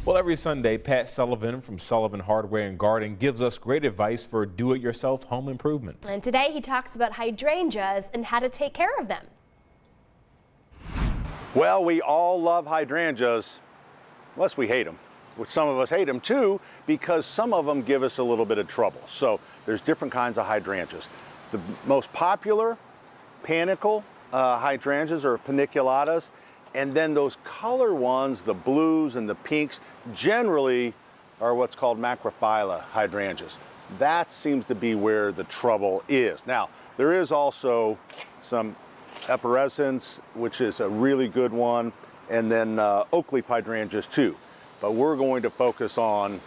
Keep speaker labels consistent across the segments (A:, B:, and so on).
A: Well, every Sunday, Pat Sullivan from Sullivan Hardware and Garden gives us great advice for do-it-yourself home improvements.
B: And today he talks about hydrangeas and how to take care of them.
C: Well, we all love hydrangeas, unless we hate them, which some of us hate them too, because some of them give us a little bit of trouble. So there's different kinds of hydrangeas. The most popular, panicle hydrangeas or paniculatas, and then those color ones, the blues and the pinks, generally are what's called Macrophyllas hydrangeas. That seems to be where the trouble is. Now, there is also some Eperescence, which is a really good one, and then oak leaf hydrangeas too. But we're going to focus on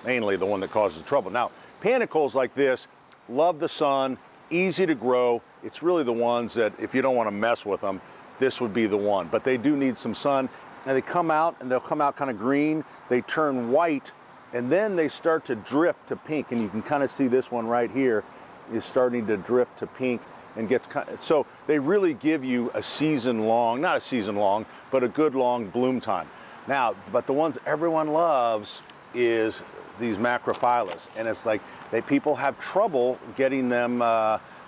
C: mainly the one that causes trouble. Now, panicles like this love the sun, easy to grow. It's really the ones that if you don't want to mess with them, this would be the one. But they do need some sun, and they come out, and they'll come out kind of green. They turn white, and then they start to drift to pink. And you can kind of see this one right here is starting to drift to pink and gets kind of, so they really give you a season long, not a season long, but a good long bloom time. Now, but the ones everyone loves is these Macrophyllas, and it's like people have trouble getting them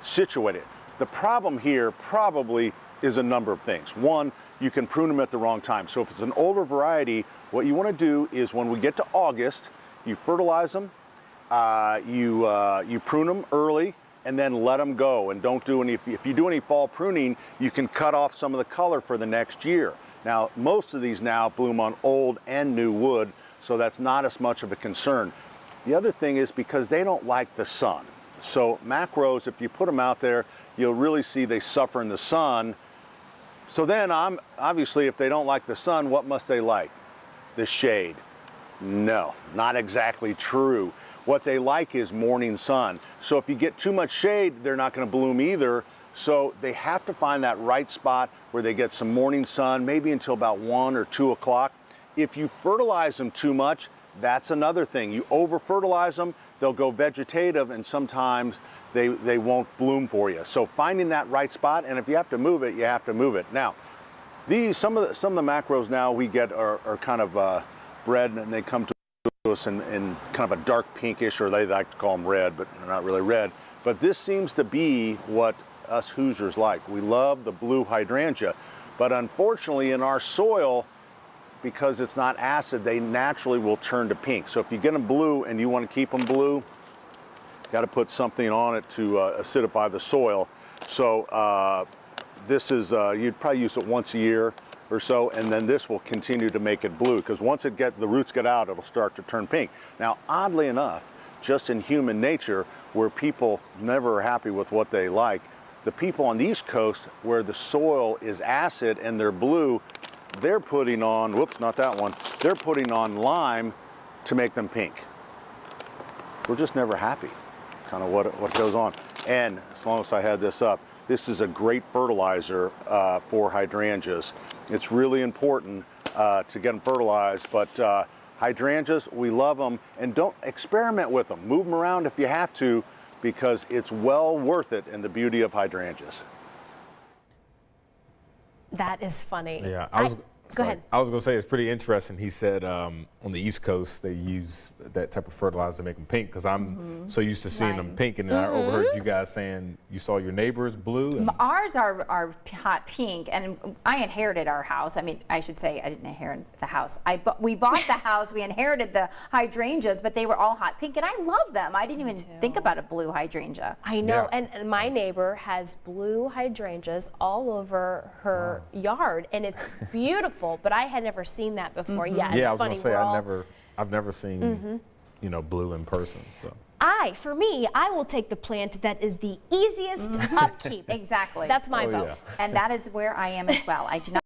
C: situated. The problem here probably is a number of things. One, you can prune them at the wrong time. So if it's an older variety, what you want to do is when we get to August, you fertilize them, you prune them early, and then let them go. And don't do any, if you do any fall pruning, you can cut off some of the color for the next year. Now, most of these now bloom on old and new wood, so that's not as much of a concern. The other thing is because they don't like the sun. So macros, if you put them out there, you'll really see they suffer in the sun. So then obviously if they don't like the sun, what must they like? The shade. No, not exactly true. What they like is morning sun. So if you get too much shade, they're not going to bloom either. So they have to find that right spot where they get some morning sun, maybe until about 1 or 2 o'clock. If you fertilize them too much, that's another thing. You over-fertilize them, they'll go vegetative, and sometimes they won't bloom for you. So finding that right spot, and if you have to move it, you have to move it. Now, some of the macros now we get are kind of bred, and they come to us in kind of a dark pinkish, or they like to call them red, but they're not really red. But this seems to be what us Hoosiers like. We love the blue hydrangea, but unfortunately in our soil, because it's not acid, they naturally will turn to pink. So if you get them blue and you want to keep them blue, you got to put something on it to acidify the soil. So this is, you'd probably use it once a year or so, and then this will continue to make it blue, because once the roots get out, it'll start to turn pink. Now, oddly enough, just in human nature, where people never are happy with what they like, the people on the East Coast, where the soil is acid and they're blue, they're putting on, whoops, not that one, they're putting on lime to make them pink. We're just never happy, kind of what goes on. And as long as I had this up, this is a great fertilizer for hydrangeas. It's really important to get them fertilized, but hydrangeas, we love them, and don't experiment with them. Move them around if you have to, because it's well worth it in the beauty of hydrangeas.
B: That is funny.
A: Yeah,
B: go ahead.
A: I was going to say it's pretty interesting. He said on the East Coast they use that type of fertilizer to make them pink, because I'm so used to seeing them pink, and then I overheard you guys saying you saw your neighbors blue. And
D: ours are hot pink, and I inherited our house. I mean, I should say I didn't inherit the house. We bought the house, we inherited the hydrangeas, but they were all hot pink, and I love them. I didn't even think about a blue hydrangea.
B: I know, and my neighbor has blue hydrangeas all over her yard, and it's beautiful. But I had never seen that before. Yeah, it's
A: I was
B: funny.
A: Gonna say I've never seen you know, blue in person. So
B: for me, I will take the plant that is the easiest upkeep.
D: Exactly.
B: That's my vote.
A: Yeah.
D: And that is where I am as well. I do not